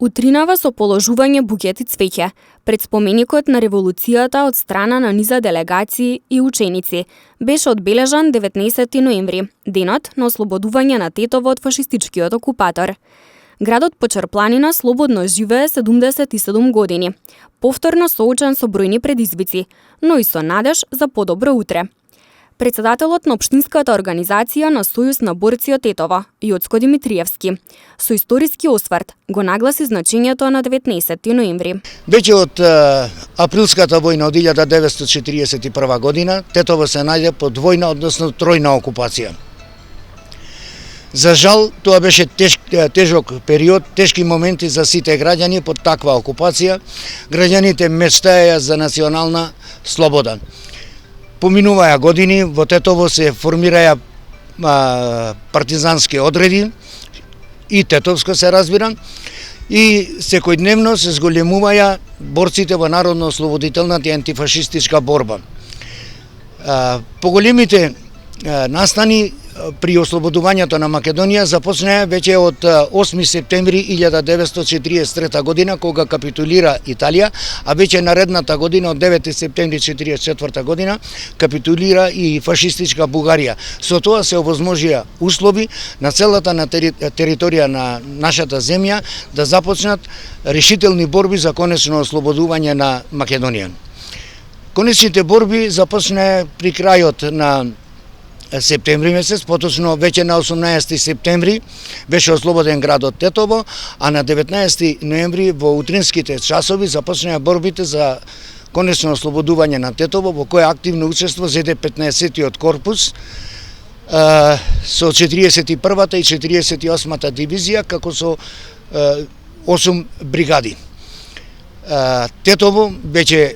Утринава со положување букети цвеќе, пред споменикот на револуцијата од страна на низа делегации и ученици, беше одбележан 19 ноември, денот на ослободување на Тетово од фашистичкиот окупатор. Градот Почерпланина слободно живее 77 години, повторно соочен со бројни предизвици, но и со надеж за подобро утре. Председателот на Општинската организација на Сојуз на борци од Тетово, Јоцко Димитриевски, со историски осврт го нагласи значењето на 19 ноември. Веќе од априлската војна од 1941 година, Тетово се најде под двојна, односно тројна окупација. За жал, тоа беше тежок период, тешки моменти за сите граѓани под таква окупација. Граѓаните мечтаеја за национална слобода. Поминуваја години, во Тетово се формираја партизански одреди, и тетовско се разбира, и секојдневно се зголемуваја борците во народно-ослободителната и антифашистичка борба. Поголемите настани при ослободувањето на Македонија започнаа веќе од 8 септември 1943 година, кога капитулира Италија, а веќе наредната година од 9 септември 1944 година капитулира и фашистичка Бугарија. Со тоа се овозможија услови на целата на територија на нашата земја да започнат решителни борби за конечно ослободување на Македонија. Конечните борби започнаа при крајот на септември месец, поточно веќе на 18 септември беше ослободен градот Тетово, а на 19 ноември во утринските часови започнаа борбите за конечно ослободување на Тетово, во која активно учество зеде 15-тиот корпус со 41-та и 48-та дивизија, како со 8 бригади. Тетово веќе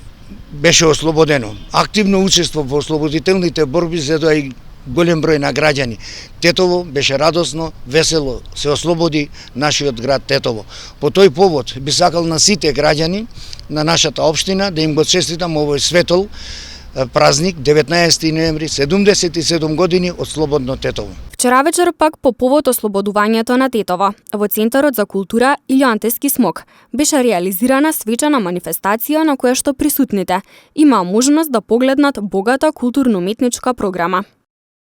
беше ослободено. Активно учество во ослободителните борби зедоа и голем број на граѓани. Тетово беше радосно, весело, се ослободи нашиот град Тетово. По тој повод би сакал на сите граѓани на нашата општина да им го честитам овој светол празник 19 ноември, 77 години од слободно Тетово. Вчера вечер пак по повод ослободувањето на Тетово, во Центарот за култура Илјантески смок беше реализирана свечана манифестација на која што присутните имаа можност да погледнат богата културно-уметничка програма.